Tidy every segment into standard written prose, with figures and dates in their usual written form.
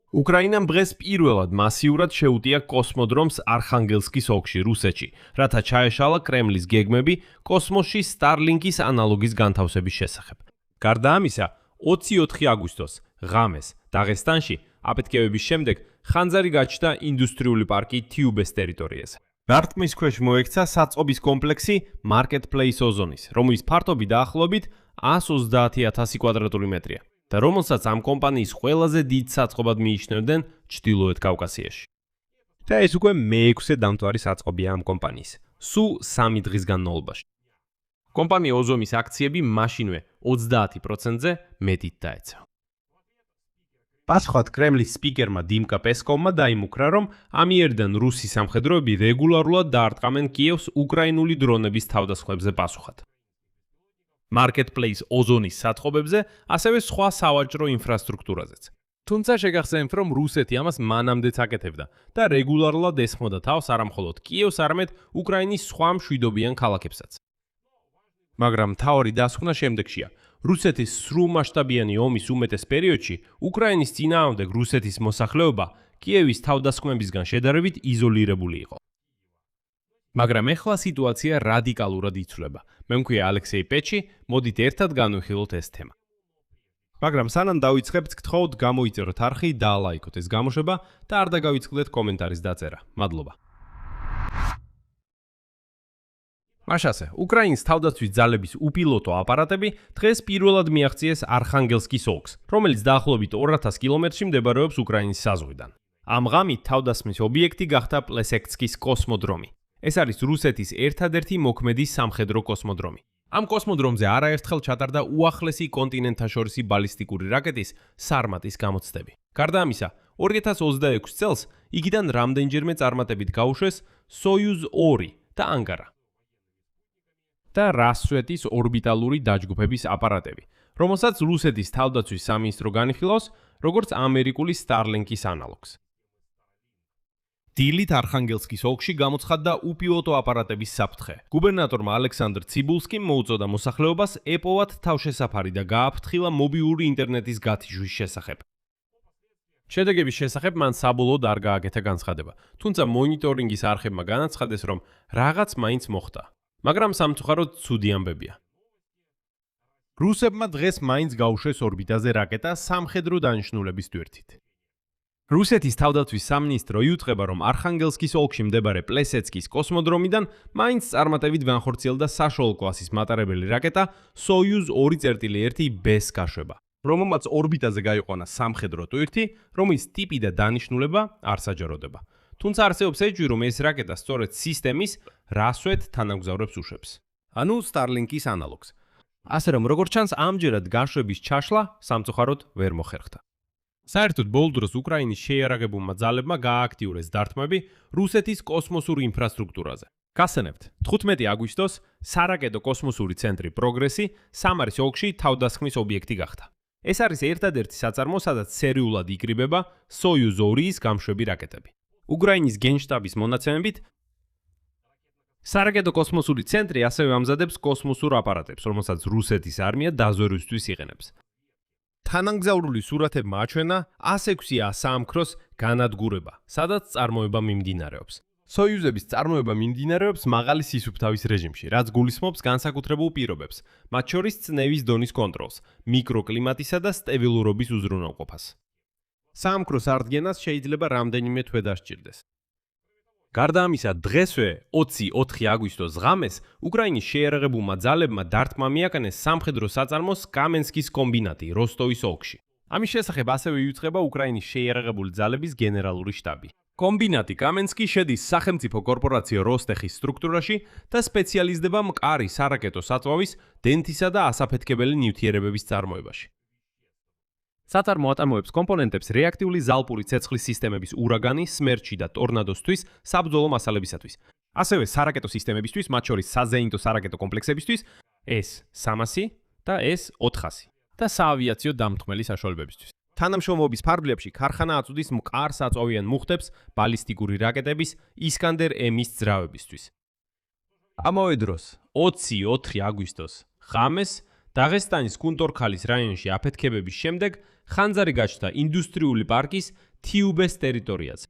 უკრაინამ დღეს პირველად მასიურად შეუტია კოსმოდრომს არხანგელსკის ოლქში, რუსეთში, რათა ჩაეშალა კრემლის გეგმები კოსმოსში სტარლინკის ანალოგის განთავსების შესახებ. გარდა ამისა, 24 აგვისტოს ღამეს დაღესტანში აფეთქებების შემდეგ ხანძარი გაჩნდა ინდუსტრიული პარკი თიუბეს ტერიტორიაზე. დარტყმის ქვეშ მოექცა საწყობის კომპლექსი Marketplace ოზონის, რომლის ფართობი დაახლოებით 130,000 კვადრატული მეტრია და რომელსაც ამ კომპანიის ყველაზე დიდ საწყობად მიიჩნევდნენ ჩრდილოეთ კავკასიაში. და ეს უკვე მე-6 დამტვარი საწყობია ამ კომპანიის, სულ 3 დღის განმავლობაში. კომპანია ოზონის აქციები მაშინვე 30%-ზე მეტით დაეცა. პასუხად კრემლის სპიკერმა დიმკა პესკოვმა დაიმუქრა, რომ ამიერიდან რუსი სამხედროები რეგულარულად დაარტყამენ კიევს უკრაინული დრონების თავდასხმებზე პასუხად. Marketplace ოზონის საწყობებზე, ასევე სხვა სავაჭრო ინფრასტრუქტურაზეც. თუმცა შეგახსენებთ, რომ რუსეთი ამას მანამდეც აკეთებდა და რეგულარულად ესხმოდა თავს არამხოლოდ კიევს, არამედ უკრაინის სხვა მშვიდობიან ქალაქებსაც. მაგრამ მთავარი დასკვნა შემდეგშია. რუსეთის სრულმასშტაბიანი ომის უმეტეს პერიოდში უკრაინის წინააღმდეგ რუსეთის მოსახლეობა კიევის თავდასხმებისგან შედარებით იზოლირებული იყო. მაგრამ ეხლა სიტუაცია რადიკალურად იცვლება. მე მქვია ალექსეი პეჩი, მოდით ერთად განვიხილოთ ეს თემა. მაგრამ სანამ დავიწყებთ, გთხოვთ გამოიწეროთ არხი, დაალაიქოთ ეს გამოშვება და არ დაგავიწყდეთ კომენტარის დაწერა. მადლობა. მაშასე, უკრაინის თავდაცვის ძალების უპილოტო აპარატები დღეს პირველად მიაღწიეს არხანგელსკის ოლქს, რომელიც დაახლოებით 200 კილომეტრში მდებარეობს უკრაინის საზღვრიდან. ამ ღამით თავდასხმის ობიექტი გახდა პლესექცკის კოსმოდრომი. ეს არის რუსეთის ერთადერთი მოქმედი სამხედრო კოსმოდრომი. ამ კოსმოდრომზე არაერთხელ ჩატარდა უახლესი კონტინენტთაშორისი ბალისტიკური რაკეტის სარმატის გამოცდები. გარდა ამისა, 2026 წელს იქიდან რამდენჯერმე წარმატებით გაუშვეს სოიუზ 2 და ანგარა. და რასვეთის ორბიტალური დაჯგუფების აპარატები, რომელსაც რუსეთის თავდაცვის სამინისტრო განიხილავს, როგორც ამერიკული სტარლინკის ანალოგს. დილით არხანგელსკის ოლქში გამოცხადდა უპილოტო აპარატების საფრთხე. გუბერნატორმა ალექსანდრ ციბულსკიმ მოუწოდა მოსახლეობას ეპოვათ თავშესაფარი და გააფრთხილა მობილური ინტერნეტის გათიშვის შესახებ. შედეგების შესახებ მან საბოლოოდ არ გააკეთა განცხადება, თუმცა მონიტორინგის არხებმა განაცხადეს, რომ რაღაც მაინც მოხდა. მაგრამ სამწუხაროდ ცუდი ამბებია. რუსებმა დღეს მაინც გაუშვეს ორბიტაზე რაკეტა სამხედრო დანიშნულების თვერთით. რუსეთის თავდაცვის სამინისტრო იუწყება, რომ არხანგელსკის ოლქში მდებარე პლესეცკის კოსმოდრომიდან მაინც წარმატებით განხორციელდა საშუალო კლასის მატარებელი რაკეტა სოიუზ 2.1-ბ-ს გაშვება, რომელმაც ორბიტაზე გაიყვანა სამხედრო თვერთი, რომლის ტიპი და დანიშნულება არ საჯაროდება. თუმცა არსებობს ეჭვი, რომ ეს რაკეტა სწორედ სისტემის რასვეთ თანამგზავრებს უშვებს. ანუ სტარლინკის ანალოგს. ასე რომ როგორც ჩანს, ამჯერად გაშვების ჩაშლა სამწუხაროდ ვერ მოხერხდა. საერთოდ ბოლო დროს უკრაინის შეიარაღებულმა ძალებმა გაააქტიურეს დარტყმები რუსეთის კოსმოსურ ინფრასტრუქტურაზე. გასცენებთ, 15 აგვისტოს სარაკეტო კოსმოსური ცენტრი პროგრესი სამარის ოლქში თავდასხმის ობიექტი გახდა. ეს არის ერთადერთი საწარმო, სადაც სერიულად იკრიბება სოიუზ 2-ის გამშვები რაკეტები. უკრაინის გენშტაბის მონაცემებით, სარაკეტო კოსმოსური ცენტრი ასევე ამზადებს კოსმოსურ აპარატებს, რომელსაც რუსეთის არმია დაზვერვისთვის იყენებს. თანამგზავრული სურათებმა აჩვენა 106 საამქროს განადგურება, სადაც წარმოება მიმდინარეობს. სოიუზების წარმოება მიმდინარეობს მაღალი სისუფთავის რეჟიმში, რაც გულისხმობს განსაკუთრებულ პირობებს, მათ შორის წნევის დონის კონტროლს, მიკროკლიმატისა და სტაბილურობის უზრუნველყოფას. საამქროს ადგენას შეიძლება რამდენიმე თვე დასჭირდეს. გარდა ამისა, დღესვე 24 აგვისტოს ღამეს უკრაინის შეიარაღებულმა ძალებმა დარტყმა მიაკანეს სამხედრო საწარმოს კამენსკის კომბინატი როსტოვის ოლქში. ამის შესახებ ასევე იუწყება უკრაინის შეიარაღებული ძალების გენერალური შტაბი. კომბინატი კამენსკი შედის სახელმწიფო კორპორაცია როსტეხის სტრუქტურაში და სპეციალიზდება მყარი სარაკეტო საწვავის, დენთისა და ასაფეთქებელი ნივთიერებების წარმოებაში. საწარმო აწარმოებს კომპონენტებს რეაქტიული ზალპური ცეცხლის სისტემების ურაგანი, სმერჩი და ტორნადოსთვის საბრძოლო მასალებისათვის. ასევე სარაკეტო სისტემებისთვის, მათ შორის საზეინტო სარაკეტო კომპლექსებისთვის S-300 და S-400 და საავიაციო დამთმელი საშუალებებისთვის. თანამშრომლობის ფარგლებში ქარხანა აწვდის მყარ საწვავიან მუხტებს ბალისტიკური რაკეტების ისკანდერ M-ის ძრავებისთვის. ამავე დროს 24 აგვისტოს ღამეს დაღესტანის კუნტორქალის რაიონში აფეთქებების შემდეგ ხანძარი გაჩნდა ინდუსტრიული პარკის TUBE-ს ტერიტორიაზე.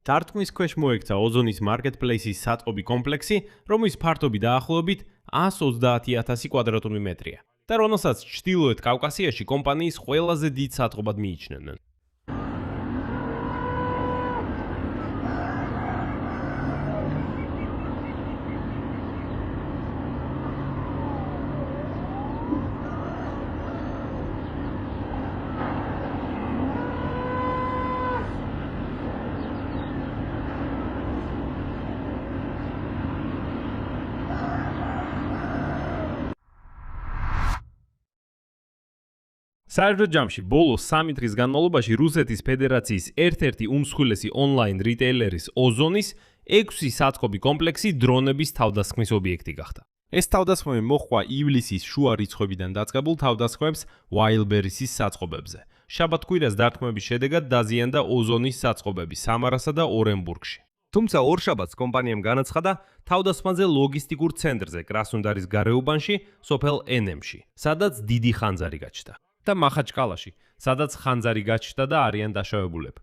დარტყმის ქვეშ მოექცა ოზონის მარკეტპლეისის საწყობი კომპლექსი, რომლის ფართობი დაახლოებით 130,000 კვადრატული მეტრია და რომელსაც ჩრდილოეთ კავკასიაში კომპანიის ყველაზე დიდ საწყობად მიიჩნევენ. საერთოდ ჯამში ბოლო 3 დღის განმავლობაში რუსეთის ფედერაციის ერთ-ერთი უმსხვილესი ონლაინ რიტეილერის ოზონის 6 საწყობი კომპლექსი დრონების თავდასხმის ობიექტი გახდა. ეს თავდასხმები მოჰყვა ივლისის შუა რიცხვებიდან დაწყებულ თავდასხმებს Wildberries-ის საწყობებზე. შაბათ-კვირას დარტყმების შედეგად დაზიანდა ოზონის საწყობები სამარასა და ორენბურგში. თუმცა ორშაბათს კომპანიამ განაცხადა თავდასხმაზე ლოგისტიკურ ცენტრზე კრასნოდარის გარეუბანში, სოფელ ენემში, სადაც დიდი ხანძარი გაჩნდა. და მახაჩკალაში, სადაც ხანძარი გაჩნდა და არიან დაშავებულები.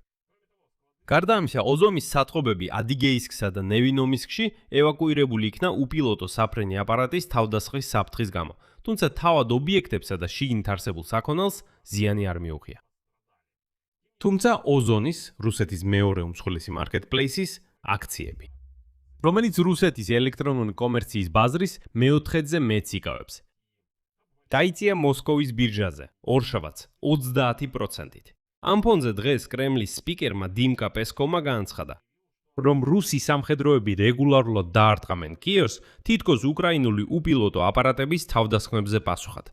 გარდა ამისა, ოზონის საწყობები ადიგეისკსა და ნევინომისკში ევაკუირებული იქნა უპილოტო საფრენი აპარატის თავდასხმის საფრთხის გამო, თუმცა თავად ობიექტებსა და შიგნით არსებულ საქონელს ზიანი არ მიუღია. თუმცა ოზონის, რუსეთის მეორე უმსხვილესი მარკეტპლეისის აქციები, რომელიც რუსეთის ელექტრონული კომერციის ბაზრის მეოთხედზე მეც იკავებს. დაიწია მოსკოვის ბირჟაზე, ორშაბათს 30%-ით. ამ ფონზე დღეს კრემლის სპიკერმა დიმკა პესკოვმა განაცხადა, რომ რუსი სამხედროები რეგულარულად დაარტყამენ კიევს თითქოს უკრაინული უპილოტო აპარატების თავდასხმებზე პასუხად.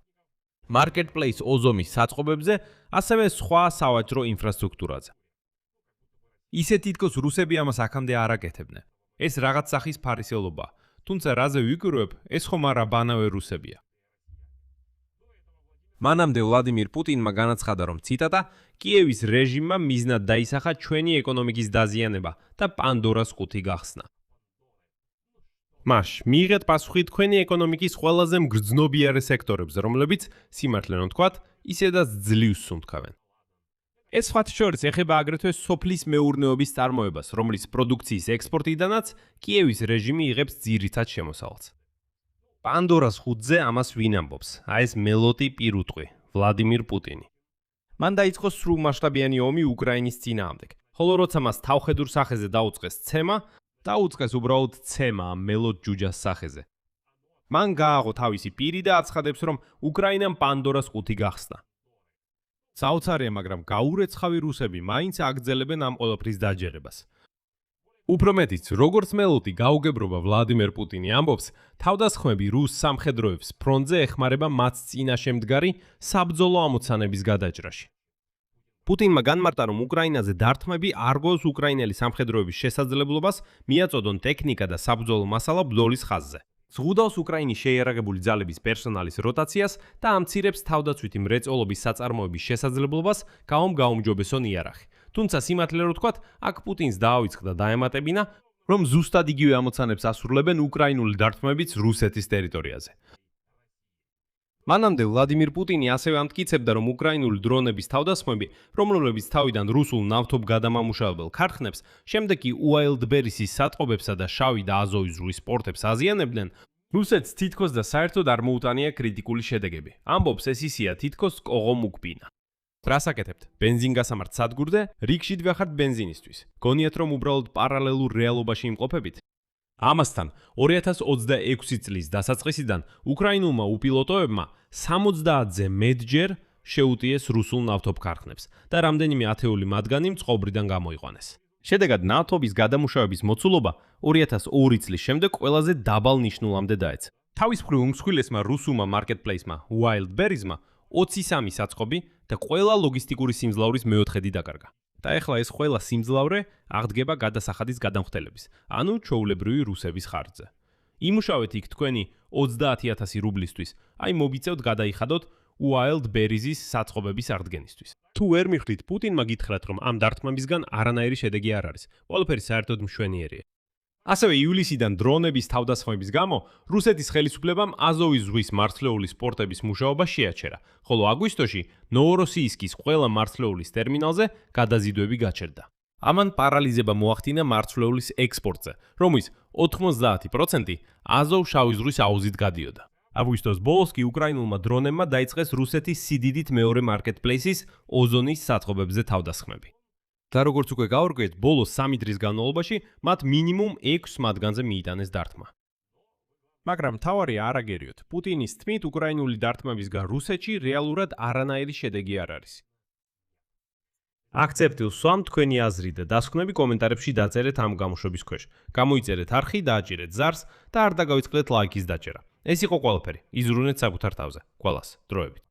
მარკეტპლეის ოზონის საწყობებზე, ასევე სხვა სავაჭრო ინფრასტრუქტურაზე. ისე თითქოს რუსები ამას აქამდე არ აკეთებდნენ. ეს რაღაც სახის ფარისელობა, თუმცა რაზე ვიკურვებ, ეს ხომ არა ბანავე რუსებია. მანამდე ვლადიმირ პუტინმა განაცხადა, რომ ციტატა კიევის რეჟიმმა მიზნად დაისახა ჩვენი ეკონომიკის დაზიანება და პანდორას ყუთი გახსნა. მას მიიღეთ პასუხი თქვენი ეკონომიკის ყველაზე მგრძნობიარე სექტორებზე, რომლებიც სიმართლე რომ ვთქვათ, ისედაც ძლივს სუნთქავენ. ეს სხვათა შორის ეხება აგრეთვე სოფლის მეურნეობის წარმოებას, რომლის პროდუქციის ექსპორტიდანაც კიევის რეჟიმი იღებს ძირითად შემოსავალს. პანდორას ხუთზე ამას ვინ ამბობს? ეს მელოტი პირუტყვი, ვლადიმირ პუტინი. მან დაიწყო სრულმასშტაბიანი ომი უკრაინის წინააღმდეგ, ხოლო როცა მას თავხედურ სახეზე დაუწყეს ცემა, დაუწყეს უბრალოდ ცემა ამ მელოთ ჯუჯას სახეზე. მან გააღო თავისი პირი და აცხადებს, რომ უკრაინამ პანდორას ყუთი გახსნა. საოცარია, მაგრამ გაურეცხავი რუსები მაინც აგრძელებენ ამ ყველაფრის დაჯერებას. უფრო მეტიც, როგორც მელოტი გაუგებრობა ვლადიმერ პუტინი ამბობს, თავდასხმები რუს სამხედროებს ფრონტზე ეხმარება მათ წინაშე მდგარი საბრძოლო ამოცანების გადაჭრაში. პუტინმა განმარტა, რომ უკრაინაზე დარტყმები არ გვაქვს უკრაინელი სამხედროების შესაძლებლობას მიაწოდონ ტექნიკა და საბრძოლო მასალა ბრძოლის ხაზზე. ზღუდავს უკრაინის შეიარაღებული ძალების პერსონალის როტაციას და ამცირებს თავდაცვითი მრეწველობის საწარმოების შესაძლებლობას გაუმჯობესონ იარაღი. თუმცა სიმართლე რომ ვთქვათ, აქ პუტინს დაავიწყდა დაემატებინა, რომ ზუსტად იგივე ამოცანებს ასრულებენ უკრაინული დარტყმებიც რუსეთის ტერიტორიაზე. მანამდე ვლადიმირ პუტინი ასევე ამტკიცებდა, რომ უკრაინული დრონების თავდასხმები, რომლებიც თავიდან რუსულ ნავთობ გადამამუშავებელ ქარხნებს, შემდეგ კი Wildberries-ის საწყობებსა და შავი და აზოვის ზღვის პორტებს აზიანებდნენ, რუსეთს თითქოს და საერთოდ არ მოუტანია კრიტიკული შედეგები. ამბობს, ეს ისია თითქოს კოღო მუქბინა. რას აკეთებთ? ბენზინგასამართ სადგურზე რიგში ვახართ ბენზინისთვის. გონიათ, რომ უბრალოდ პარალელურ რეალობაში იმყოფებით? ამასთან 2026 წლის დასაწყისიდან უკრაინულმა უპილოტოებმა 70-ზე მეტჯერ შეუტიეს რუსულ ნავთობ ქარხნებს და რამდენიმე ათეული მათგანი მწყობრიდან გამოიყვანეს. შედეგად ნავთობის გადამუშავების მოცულობა 2002 წლის შემდეგ ყველაზე დაბალ ნიშნულამდე დაეცა. თავის მხრივ უმსხვილესმა რუსულმა მარკეტპლეისმა Wildberries-მა 23 საწყობი და ყველა ლოგისტიკური სიმძლავრის მეოთხედი დაკარგა. და ეხლა ეს ყველა სიმძლავრე აღდგება გადასახადის გადამხდელების, ანუ ჩვეულებრივი რუსების ხარჯზე. იმუშავეთ იქ თქვენი 30,000 რუბლისთვის, აი მოგიწევთ გადაიხადოთ Wildberries-ის საწყობების აღდგენისთვის. თუ ვერ მიხვდით, პუტინმა გითხრათ, რომ ამ დარტყმებისგან არანაირი შედეგი არ არის. ყველაფერი საერთოდ მშვენიერია. ასევე ივლისიდან დრონების თავდასხმების გამო რუსეთის ხელისუფლებამ აზოვის ზღვის მარცვლეული სპორტების მუშაობა შეაჩერა, ხოლო აგვისტოში ნოვოროსიისკის ყველა მარცვლეულის ტერმინალზე გადაზიდვები გაჩერდა. ამან პარალიზება მოახდინა მარცვლეულის ექსპორტზე, რომლის 90% აზოვ-შავი ზღვის აუზით გადიოდა. აგვისტოს ბოლოს კი უკრაინულმა დრონებმა დაიწყეს რუსეთის სიდიდით მეორე მარკეტპლეისის ოზონის საწყობებზე თავდასხმები. და როგორც უკვე გავარკვიეთ, ბოლოს 3 დღის განმავლობაში მათ მინიმუმ 6 მათგანზე მიიტანეს დარტყმა. მაგრამ თავარი არ აგერიოთ. პუტინის თქმით, უკრაინული დარტყმებისგან რუსეთში რეალურად არანაირი შედეგი არ არის. აქცეპტილს სვამ თქვენი აზრი და დასკვნები კომენტარებში დაწერეთ ამ გამოშვების ქვეშ. გამოიწერეთ არხი, დააჭირეთ ზარს და არ დაგავიწყდეთ ლაიქის დაჭერა. ეს იყო ყველაფერი. იზრუნეთ საკუთარ თავზე. ყველას დროებით.